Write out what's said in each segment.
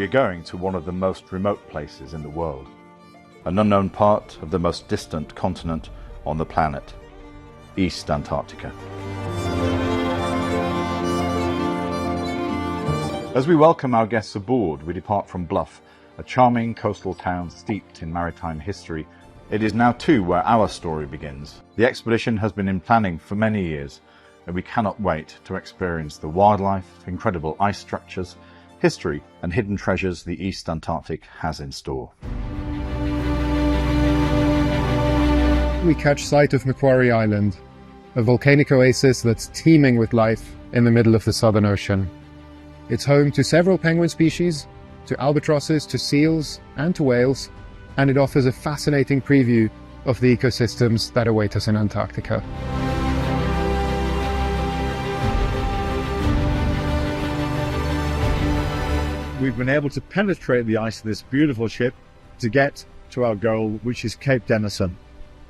are going to one of the most remote places in the world, an unknown part of the most distant continent on the planet, East Antarctica. As we welcome our guests aboard, we depart from Bluff, a charming coastal town steeped in maritime history. It is now too where our story begins. The expedition has been in planning for many years, and we cannot wait to experience the wildlife, incredible ice structures, history and hidden treasures the East Antarctic has in store. We catch sight of Macquarie Island, a volcanic oasis that's teeming with life in the middle of the Southern Ocean. It's home to several penguin species, to albatrosses, to seals and to whales, and it offers a fascinating preview of the ecosystems that await us in Antarctica. We've been able to penetrate the ice of this beautiful ship to get to our goal, which is Cape Denison.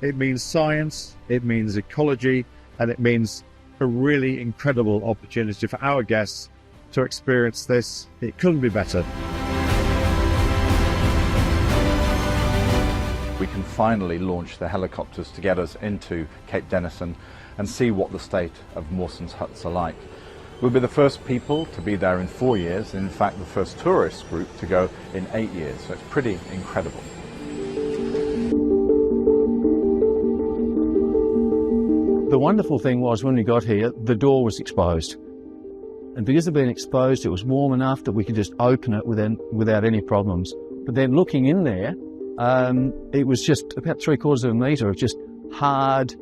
It means science, it means ecology, and it means a really incredible opportunity for our guests to experience this. It couldn't be better. We can finally launch the helicopters to get us into Cape Denison and see what the state of Mawson's huts are like. We'll be the first people to be there in 4 years, and in fact the first tourist group to go in 8 years, so it's pretty incredible. The wonderful thing was when we got here, the door was exposed. And because of being exposed, it was warm enough that we could just open it without any problems. But then looking in there, it was just about 3/4 of a metre of just hard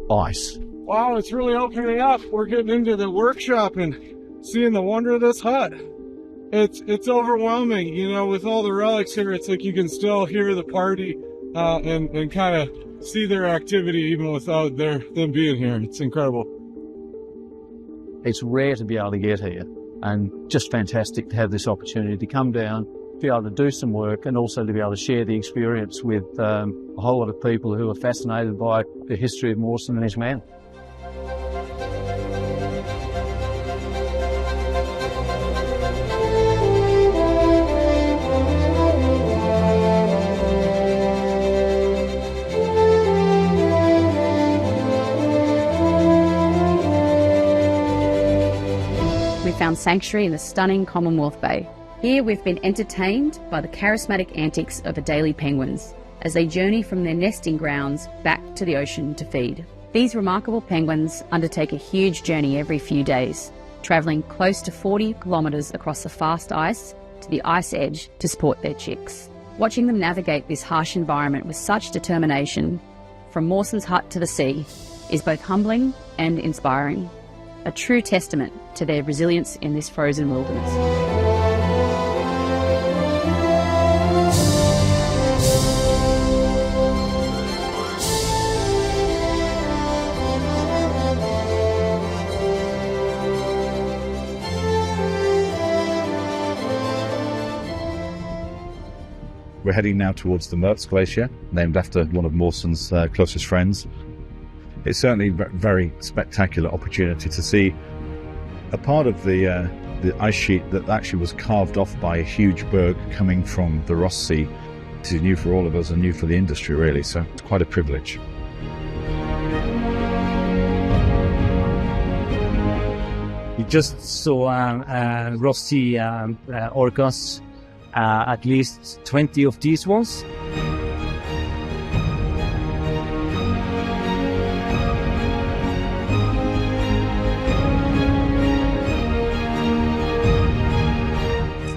ice. Wow, it's really opening up. We're getting into the workshop and seeing the wonder of this hut. It's overwhelming, you know, with all the relics here. It's like you can still hear the party and kind of see their activity even without them being here. It's incredible. It's rare to be able to get here, and just fantastic to have this opportunity to come down, be able to do some work, and also to be able to share the experience with a whole lot of people who are fascinated by the history of Mawson and his man. We found sanctuary in the stunning Commonwealth Bay. Here we've been entertained by the charismatic antics of Adelie penguins as they journey from their nesting grounds back to the ocean to feed. These remarkable penguins undertake a huge journey every few days, travelling close to 40 kilometres across the fast ice to the ice edge to support their chicks. Watching them navigate this harsh environment with such determination, from Mawson's hut to the sea, is both humbling and inspiring. A true testament to their resilience in this frozen wilderness. We're heading now towards the Mertz Glacier, named after one of Mawson's closest friends. It's certainly a very spectacular opportunity to see a part of the ice sheet that actually was carved off by a huge berg coming from the Ross Sea. This is new for all of us and new for the industry, really, so it's quite a privilege. We just saw Ross Sea orcas, at least 20 of these ones.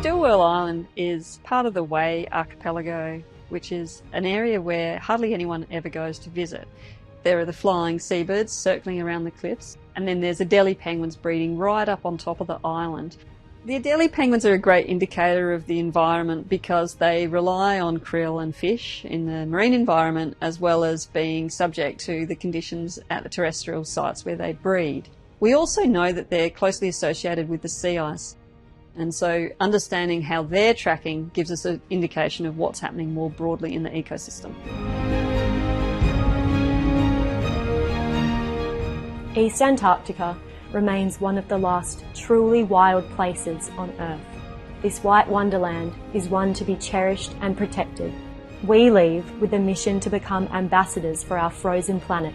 Stillwell Island is part of the Way archipelago, which is an area where hardly anyone ever goes to visit. There are the flying seabirds circling around the cliffs, and then there's Adelie penguins breeding right up on top of the island. The Adelie penguins are a great indicator of the environment because they rely on krill and fish in the marine environment, as well as being subject to the conditions at the terrestrial sites where they breed. We also know that they're closely associated with the sea ice, and so understanding how they're tracking gives us an indication of what's happening more broadly in the ecosystem. East Antarctica remains one of the last truly wild places on Earth. this white wonderland is one to be cherished and protected. We leave with the mission to become ambassadors for our frozen planet.